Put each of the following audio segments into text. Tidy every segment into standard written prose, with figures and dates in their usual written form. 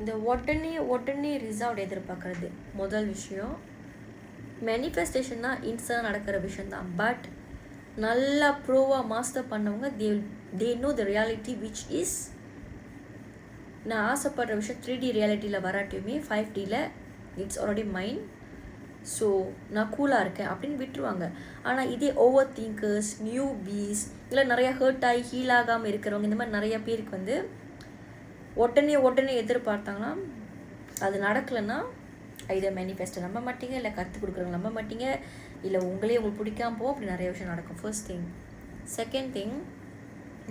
இந்த உடனே ரிசல்ட் எதிர்பார்க்குறது முதல் விஷயம். மேனிஃபெஸ்டேஷன்னா இன்ஸ்டாக நடக்கிற விஷயந்தான். பட் நல்லா ப்ரோவாக மாஸ்டர் பண்ணவங்க they know the reality which is நான் ஆசைப்படுற விஷயம் 3D ரியாலிட்டியில் வராட்டியுமே 5Dயில் இட்ஸ் ஆல்ரெடி மைண்ட். ஸோ நான் கூலாக இருக்கேன் அப்படின்னு விட்டுருவாங்க. ஆனால் இதே ஓவர் திங்கர்ஸ், நியூ பீஸ், இல்லை நிறையா ஹர்ட் ஆகி ஹீல் ஆகாமல் இருக்கிறவங்க, இந்த மாதிரி நிறைய பேருக்கு வந்து உடனே எதிர்பார்த்தாங்கன்னா அது நடக்கலைன்னா இதை மேனிஃபெஸ்ட்டை நம்ப மாட்டீங்க, இல்லை கற்றுக் கொடுக்குறவங்க நம்ப மாட்டீங்க, இல்லை உங்களுக்கு பிடிக்காம போகும். அப்படி நிறைய விஷயம் நடக்கும். First thing. செகண்ட் திங்,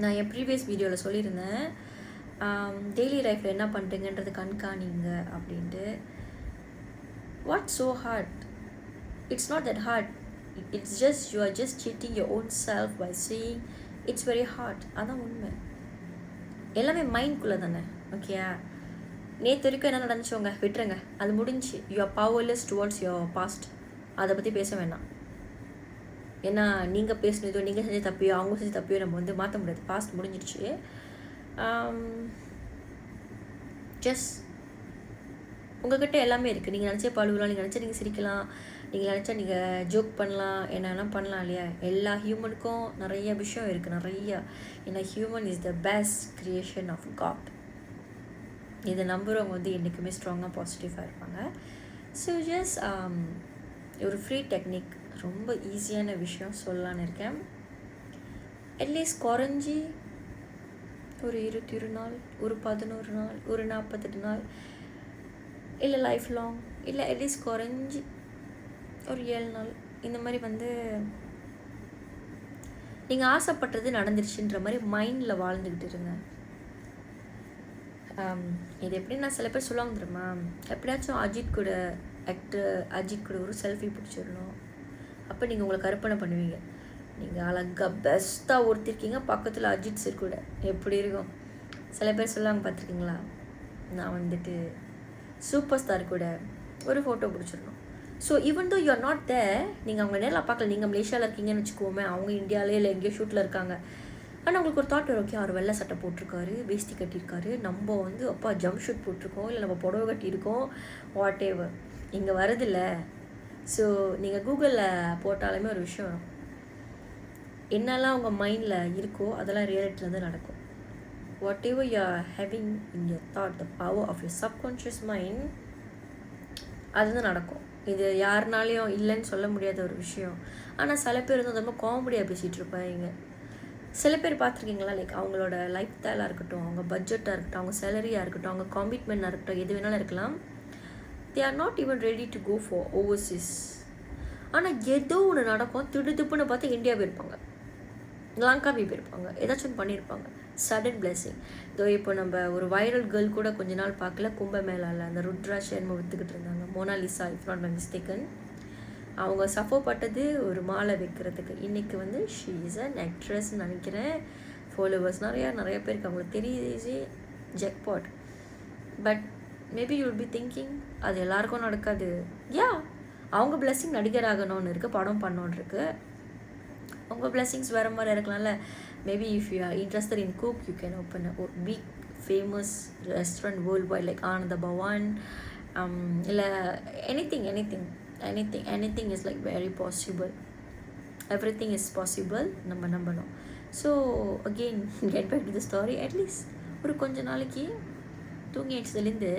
நான் என் ப்ரீவியஸ் வீடியோவில் சொல்லியிருந்தேன் டெய்லி லைஃப்பில் என்ன பண்ணுறீங்கன்றது கண்காணிங்க அப்படின்ட்டு. What's so hard? It's not that hard. It's just you are just cheating your own self by seeing it's very hard. அதான் உண்மை. எல்லாமே மைண்ட்குள்ளே தானே. ஓகேயா? நேற்று வரைக்கும் என்ன நடந்துச்சோங்க விட்டுருங்க, அது முடிஞ்சு. You are powerless towards your past. அதை பற்றி பேச வேண்டாம். ஏன்னா நீங்கள் பேசினதோ, நீங்கள் செஞ்ச தப்பியோ, அவங்க செஞ்ச தப்பியோ நம்ம வந்து மாற்ற முடியாது. பாஸ்ட் முடிஞ்சிடுச்சு. ஜஸ்ட் உங்கள்கிட்ட எல்லாமே இருக்குது. நீங்கள் நினச்சே பழுவலாம், நீங்கள் நினச்சா நீங்கள் சிரிக்கலாம், நீங்கள் நினச்சா நீங்கள் ஜோக் பண்ணலாம், என்னென்னா பண்ணலாம் இல்லையா? எல்லா ஹியூமனுக்கும் நிறைய விஷயம் இருக்குது, நிறையா. ஏன்னா human is the best creation of God. இதை நம்புகிறவங்க வந்து என்றைக்குமே ஸ்ட்ராங்காக பாசிட்டிவாக இருப்பாங்க. ஸோ ஜஸ்ட் ஒரு ஃப்ரீ டெக்னிக், ரொம்ப ஈஸியான விஷயம் சொல்லலான்னு இருக்கேன். அட்லீஸ்ட் குறைஞ்சி ஒரு 21 நாள், ஒரு 11 நாள், ஒரு 48 நாள், இல்லை லைஃப் லாங், இல்லை அட்லீஸ்ட் குறைஞ்சி ஒரு 7 நாள், இந்த மாதிரி வந்து நீங்கள் ஆசைப்பட்டது நடந்துருச்சுன்ற மாதிரி மைண்டில் வாழ்ந்துக்கிட்டு இருங்க. இது எப்படி நான் சில பேர் சொல்லுவாங்க தெரியுமா, எப்படியாச்சும் அஜித் கூட ஒரு செல்ஃபி பிடிச்சிடணும். அப்போ நீங்கள் உங்களை கற்பனை பண்ணுவீங்க, நீங்கள் அழகாக பெஸ்ட்டாக ஒருத்திருக்கீங்க, பக்கத்தில் அஜித் சார் கூட எப்படி இருக்கும். சில பேர் சொல்லுவாங்க பார்த்துருக்கீங்களா, நான் வந்துட்டு சூப்பர் ஸ்டார் கூட ஒரு ஃபோட்டோ பிடிச்சிடணும். So even though you are not there, நீங்கள் அவங்க நேரில் பார்க்கல, நீங்கள் மலேசியாவில் இருக்கீங்கன்னு வச்சுக்கோமே, அவங்க இந்தியாவிலே இல்லை எங்கேயோ ஷூட்டில் இருக்காங்க. ஆனால் உங்களுக்கு ஒரு தாட் வரும், ஓகே அவர் வெள்ளை சட்டை போட்டிருக்காரு, வேஷ்டி கட்டியிருக்காரு, நம்ம வந்து அப்பா ஜம்ப் ஷூட் போட்டிருக்கோம், இல்லை நம்ம புடவை கட்டியிருக்கோம், வாட் எவர். இங்கே வரதில்லை. ஸோ நீங்கள் கூகுளில் போட்டாலுமே ஒரு விஷயம் வரும். என்னெல்லாம் உங்கள் மைண்டில் இருக்கோ அதெல்லாம் ரியாலிட்டியில் தான் நடக்கும். Whatever you are having in your thought, the power of your subconscious mind, அதுதான் நடக்கும். இது யாருனாலையும் இல்லைன்னு சொல்ல முடியாத ஒரு விஷயம். ஆனால் சில பேர் வந்து ரொம்ப காமெடியாக பேசிகிட்டு இருப்பாங்க. சில பேர் பார்த்துருக்கீங்களா, லைக் அவங்களோட லைஃப் ஸ்டைலாக இருக்கட்டும், அவங்க பட்ஜெட்டாக இருக்கட்டும், அவங்க சேலரியாக இருக்கட்டும், அவங்க கமிட்மெண்ட்டாக இருக்கட்டும், எது வேணாலும் இருக்கலாம், they are not even ready to go for overseas. ஆனால் ஏதோ ஒன்று நடக்கும், திடுப்புன்னு பார்த்து இந்தியா போயிருப்பாங்க, லங்காவே போயிருப்பாங்க, ஏதாச்சும் பண்ணியிருப்பாங்க. Sudden blessing. இதோ இப்போ நம்ம ஒரு வைரல் கேர்ள் கூட கொஞ்ச நாள் பார்க்கல, கும்பமேளாவில் அந்த ருத்ராட்ச என்னமோ விற்றுக்கிட்டு இருந்தாங்க, Monalisa if not my mistaken. அவங்க சஃபர் பட்டது ஒரு மாலை வைக்கிறதுக்கு. இன்றைக்கி வந்து ஷீ இஸ் அன் ஆக்ட்ரஸ்ன்னு நினைக்கிறேன். ஃபாலோவர்ஸ் நிறைய பேருக்கு அவங்களுக்கு தெரியுது, jackpot. But maybe you will be thinking அது எல்லாருக்கும் நடக்காது. அவங்க பிளெஸிங் நடிகர் ஆகணும்னு இருக்குது, படம் பண்ணோன்னு இருக்குது. உங்கள் பிளெஸிங்ஸ் வேறு மாதிரி இருக்கலாம்ல. Maybe if you are interested in cook, you can open a big famous restaurant worldwide like Ananda Bhavan, இல்லை anything is like very possible. Everything is possible. நம்ம நம்பணும். So again get back to the story. At least ஒரு கொஞ்ச நாளைக்கு தூங்கி அடிச்சதுலேருந்து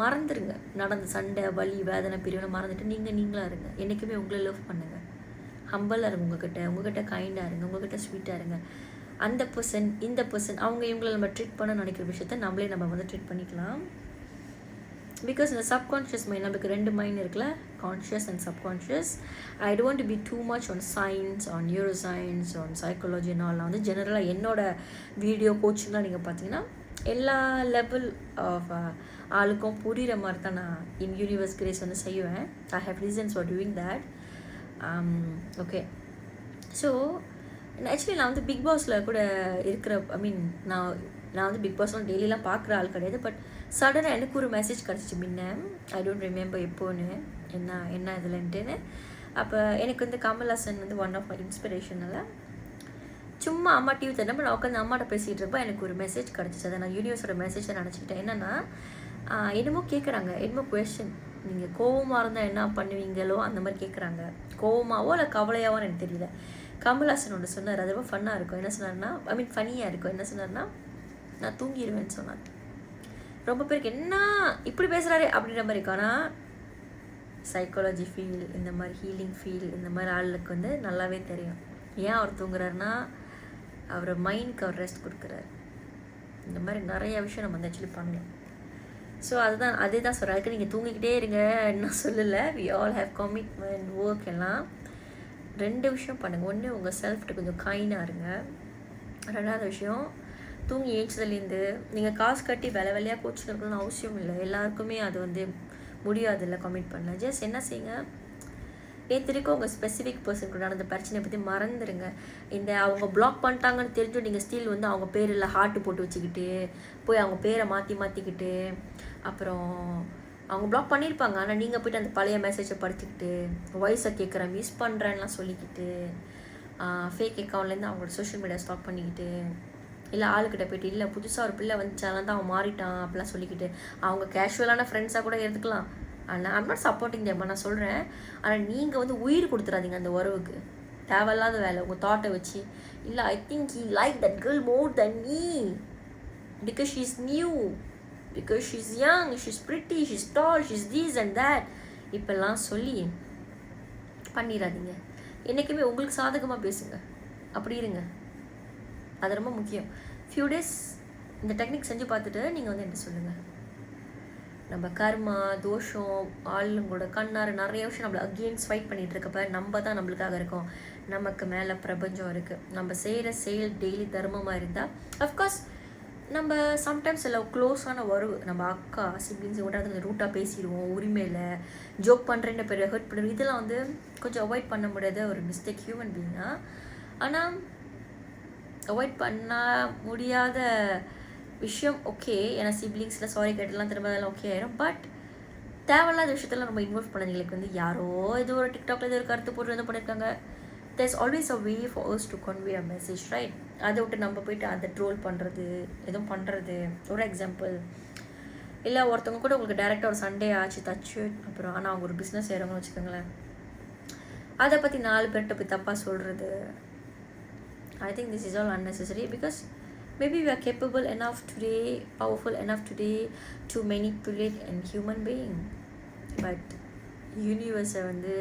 மறந்துடுங்க. நடந்த சண்டை, வலி, வேதனை, பிரிவினை மறந்துட்டு நீங்களாக இருங்க. என்றைக்குமே உங்களை லவ் பண்ணுங்கள். ஹம்பலாக இருங்க, உங்ககிட்ட கைண்டாக இருங்க, உங்ககிட்ட ஸ்வீட்டாக இருங்க. அந்த பர்சன் இந்த பர்சன் அவங்க இவங்களை நம்ம ட்ரீட் பண்ண நினைக்கிற விஷயத்த நம்மளே நம்ம வந்து ட்ரீட் பண்ணிக்கலாம். பிகாஸ் இந்த சப்கான்ஷியஸ் மைண்ட், நமக்கு 2 மைண்ட் இருக்குல்ல, conscious and subconscious. I don't be too much on science, on neuro science, on psychology. நான் வந்து ஜெனரலாக என்னோட வீடியோ கோச்சிங்லாம் நீங்கள் பார்த்தீங்கன்னா எல்லா லெவல் ஆஃப் ஆளுக்கும் புரிகிற மாதிரி தான் நான் இன் யூனிவர்ஸ் கிரேஸ் வந்து செய்வேன். I have reasons for doing that. Okay. So actually நான் வந்து பிக் பாஸில் கூட இருக்கிற, நான் வந்து பிக் பாஸ்லாம் டெய்லிலாம் பார்க்குற ஆள் கிடையாது. பட் சடனாக எனக்கு ஒரு மெசேஜ் கிடச்சிச்சு முன்ன, ஐ டோன்ட் ரிமெம்பர் எப்போன்னு, என்ன இதுலன்ட்டுன்னு. அப்போ எனக்கு வந்து கமல்ஹாசன் வந்து ஒன் ஆஃப் மை இன்ஸ்பிரேஷனில் சும்மா அம்மா டிவி தரப்போ நான் உட்காந்து அம்மாட்ட பேசிகிட்டு இருப்பேன். எனக்கு ஒரு மெசேஜ் கிடச்சிச்சு. அதை நான் யூனிவர்ஸோட மெசேஜை நினச்சிக்கிட்டேன். என்னென்னா என்னமோ கேட்குறாங்க, என்னமோ கொஷின். நீங்கள் கோவமாக இருந்தால் என்ன பண்ணுவீங்களோ அந்த மாதிரி கேட்குறாங்க. கோவமாவோ இல்லை கவலையாவோன்னு எனக்கு தெரியல. கமல்ஹாசன் ஒன்று சொன்னார், அது ரொம்ப ஃபன்னாக இருக்கும். என்ன சொன்னார்னா, ஃபனியாக இருக்கும். என்ன சொன்னார்னா, நான் தூங்கிடுவேன்னு சொன்னார். ரொம்ப பேருக்கு என்ன இப்படி பேசுகிறாரு அப்படின்ற மாதிரி இருக்கும். ஆனால் சைக்காலஜி ஃபீல், இந்த மாதிரி ஹீலிங் ஃபீல், இந்த மாதிரி ஆளுக்கு வந்து நல்லாவே தெரியும். ஏன் அவர் தூங்குறாருன்னா, அவர் மைண்டுக்கு அவர் ரெஸ்ட் கொடுக்குறாரு. இந்த மாதிரி நிறைய விஷயம் நம்ம வந்து ஆக்சுவலி பண்ணலாம். ஸோ அதே தான் சொல்கிறேன். அதுக்கு நீங்கள் தூங்கிக்கிட்டே இருங்க நான் சொல்லலை. We all have commitment, work எல்லாம். 2 விஷயம் பண்ணுங்கள். ஒன்று, உங்கள் செல்ஃப்ட்டு கொஞ்சம் கைண்டாக இருங்க. 2வது விஷயம், தூங்கி ஏச்சதுலேருந்து நீங்கள் காசு கட்டி வேலையாக கோச்சிங் இருக்கணும்னு அவசியம் இல்லை. எல்லாருக்குமே அது வந்து முடியாது இல்லை கமிட் பண்ண. ஜஸ்ட் என்ன செய்யுங்க, நேற்றுக்கும் உங்கள் ஸ்பெசிஃபிக் பர்சன் கூட நடந்த பிரச்சனையை பற்றி மறந்துடுங்க. இந்த அவங்க பிளாக் பண்ணிட்டாங்கன்னு தெரிஞ்சும் நீங்கள் ஸ்டில் வந்து அவங்க பேரில் ஹார்ட்டு போட்டு வச்சுக்கிட்டு போய் அவங்க பேரை மாற்றிக்கிட்டு அப்புறம் அவங்க பிளாக் பண்ணியிருப்பாங்க. ஆனால் நீங்கள் போய்ட்டு அந்த பழைய மெசேஜை படிச்சுக்கிட்டு வாய்ஸை கேட்குறேன் மிஸ் பண்ணுறேன்லாம் சொல்லிக்கிட்டு ஃபேக் அக்கௌண்ட்லேருந்து அவங்களோட சோஷியல் மீடியா ஸ்டாப் பண்ணிக்கிட்டு, இல்லை ஆளுக்கிட்ட போய்ட்டு இல்லை புதுசாக ஒரு பிள்ளை வந்துச்சாலாம் தான் அவன் மாறிட்டான் அப்படிலாம் சொல்லிக்கிட்டு, அவங்க கேஷுவலான ஃப்ரெண்ட்ஸாக கூட எடுத்துக்கலாம். ஆனால் ஐம் நாட் சப்போர்ட்டிங் தேம், நான் சொல்கிறேன். ஆனால் நீங்கள் வந்து உயிர் கொடுத்துறாதீங்க அந்த உறவுக்கு. தேவையில்லாத வேலை உங்கள் தாட்டை வச்சு, இல்லை I think he like that girl more than me because she is new, because she is young, she is pretty, she is doll, she is these and that இப்போல்லாம் சொல்லி பண்ணிடாதீங்க. என்றைக்குமே உங்களுக்கு சாதகமாக பேசுங்க, அப்படி இருங்க. அது ரொம்ப முக்கியம். ஃபியூ டேஸ் இந்த டெக்னிக் செஞ்சு பார்த்துட்டு நீங்கள் வந்து என்ன சொல்லுங்கள். நம்ம கர்மா, தோஷம், ஆளுங்களோட கண்ணாறு நிறைய விஷயம் நம்மளை அகெயின்ஸ்ட் ஃபைட் பண்ணிகிட்டு இருக்கப்ப நம்ம தான் நம்மளுக்காக இருக்கோம். நமக்கு மேலே பிரபஞ்சம் இருக்குது. நம்ம செய்கிற செயல் டெய்லி தர்மமாக இருந்தால் அஃப்கோர்ஸ் நம்ம சம்டைம்ஸ் எல்லாம் க்ளோஸான உறவு, நம்ம அக்கா சிப்ளிங்ஸ் விட்டாது ரூட்டாக பேசிடுவோம், உரிமையில் ஜோக் பண்ணுறேன்னு பெரிய ஹர்ட் பண்ணுறது, இதெல்லாம் வந்து கொஞ்சம் அவாய்ட் பண்ண முடியாத ஒரு மிஸ்டேக் ஹியூமன் பீயிங்காக. ஆனால் அவாய்ட் பண்ண முடியாத விஷயம் ஓகே, ஏன்னா சிப்ளிங்ஸில் சாரி கேட்டெல்லாம் திரும்ப அதெல்லாம் ஓகே ஆயிரும். பட் தேவையில்லாத விஷயத்தெல்லாம் நம்ம இன்வால்வ் பண்ணதுங்களுக்கு வந்து யாரோ ஏதோ ஒரு டிக்டாக்ல ஏதோ ஒரு கருத்து போட்டு எதோ பண்ணியிருக்காங்க. There's always a way for us to convey a message, right? அதை விட்டு நம்ம போயிட்டு அதை ட்ரோல் பண்ணுறது, எதுவும் பண்ணுறது. ஒரு எக்ஸாம்பிள், இல்லை ஒருத்தவங்க கூட உங்களுக்கு டேரெக்டாக ஒரு சண்டே ஆச்சு தச்சு, அப்புறம் ஆனால் அவங்க ஒரு பிஸ்னஸ் செய்கிறவங்கன்னு வச்சுக்கோங்களேன், அதை பற்றி 4 பேர்கிட்ட போய் தப்பாக சொல்கிறது. I think this is all unnecessary because maybe we are capable enough today, powerful enough today to manipulate a human being. But universe வந்து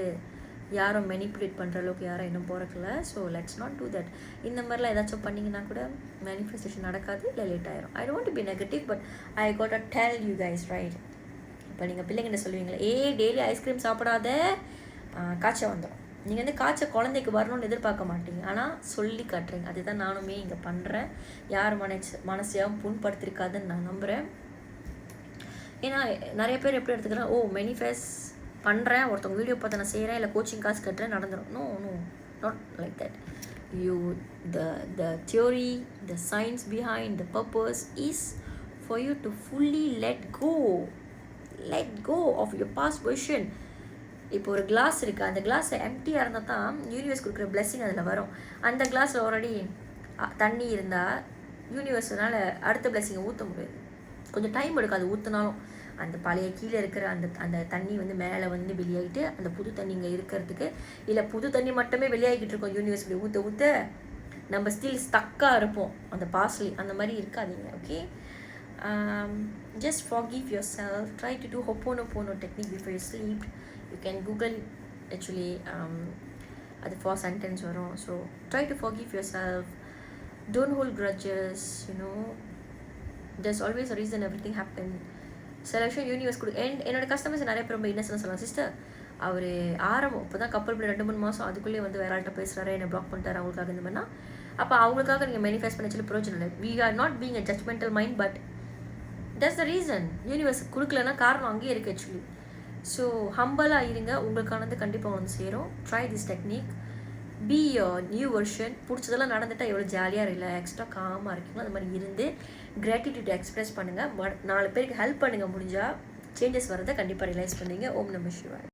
யாரும் மெனிப்புலேட் பண்ணுற அளவுக்கு யாரும் இன்னும் போகிறக்கல. So let's not do that. இந்த மாதிரிலாம் ஏதாச்சும் பண்ணிங்கன்னா கூட மேனிஃபெஸ்டேஷன் நடக்காது, இல்லை லேட் ஆயிரும். I don't be negative but I got a tell you guys, right? இப்போ நீங்கள் பிள்ளைங்க சொல்லுவீங்களா, டெய்லி ஐஸ்கிரீம் சாப்பிடாத காய்ச்சல் வந்துடும். நீங்கள் வந்து காய்ச்சல் குழந்தைக்கு வரணும்னு எதிர்பார்க்க மாட்டீங்க, ஆனால் சொல்லி காட்டுறீங்க. அதுதான் நானுமே இங்கே பண்ணுறேன். யார் மனசையாகவும் புண்படுத்திருக்காதுன்னு நான் நம்புகிறேன். ஏன்னா நிறைய பேர் எப்படி எடுத்துக்கிறேன், மேனிஃபெஸ்ட் பண்ணுறேன், ஒருத்தவங்க வீடியோ பார்த்து நான் செய்கிறேன், இல்லை கோச்சிங் காசு கட்டுறேன், நடந்துடும். No not like that. The theory, the science behind, the purpose is for you to fully let go of your past version. இப்போ ஒரு கிளாஸ் இருக்குது, அந்த கிளாஸ் எம்டியாக இருந்தால் தான் யூனிவர்ஸ் கொடுக்குற பிளெஸிங் அதில் வரும். அந்த கிளாஸில் ஆல்ரெடி தண்ணி இருந்தால் யூனிவர்ஸ்னால் அடுத்த பிளெஸிங்கை ஊற்ற முடியாது. கொஞ்சம் டைம் எடுக்கும் அது ஊற்றினாலும். அந்த பழைய கீழே இருக்கிற அந்த தண்ணி வந்து மேலே வந்து வெளியாகிட்டு அந்த புது தண்ணி இங்கே இருக்கிறதுக்கு, இல்லை புது தண்ணி மட்டுமே வெளியாகிட்டு இருக்கோம் யூனிவர்ஸ் இப்படி ஊற்ற நம்ம ஸ்டில் ஸ்டக்காக இருப்போம் அந்த பாஸ்லி. அந்த மாதிரி இருக்காதீங்க, okay? Just forgive yourself. Try to do Ho'oponopono technique before you sleep. You can Google it actually. At the 4 sentence varum. So try to forgive yourself. Don't hold grudges. There's always a reason everything happened. Selection universe could end. என்னோட customers நிறைய பேர் ரொம்ப Innocent சொல்லுவாங்க, sister அவர் ஆரம்பம் இப்போ தான் கப்பல் பண்ணி 2-3 மாதம் அதுக்குள்ளேயே வந்து வேற ஆள்கிட்ட பேசுகிறாரு, என்னை பிளாக் பண்ணிட்டாரு அவங்களுக்காக இந்த மாதிரினா, அப்போ அவங்களுக்காக நீங்கள் மேனிஃபெஸ்ட் பண்ண சொல்லி பிரயோஜனம் இல்லை. We are not being a judgmental mind, but that's the reason. Universe கொடுக்கலன்னா காரணம் அங்கேயே இருக்குது ஆக்சுவலி. ஸோ ஹம்பலாக இருங்க, உங்களுக்கானது கண்டிப்பாக வந்து சேரும். Try this technique, be your new version. பிடிச்சதெல்லாம் நடந்துட்டால் எவ்வளோ ஜாலியாக ரிலாக்ஸ்டாக காமாக இருக்கீங்களோ அந்த மாதிரி இருந்து கிராட்டிடியூட் எக்ஸ்பிரஸ் பண்ணுங்கள். 4 பேருக்கு ஹெல்ப் பண்ணுங்கள். முடிஞ்சால் சேஞ்சஸ் வரதை கண்டிப்பாக ரியலைஸ் பண்ணுவீங்க. ஓம் நம சிவாய்.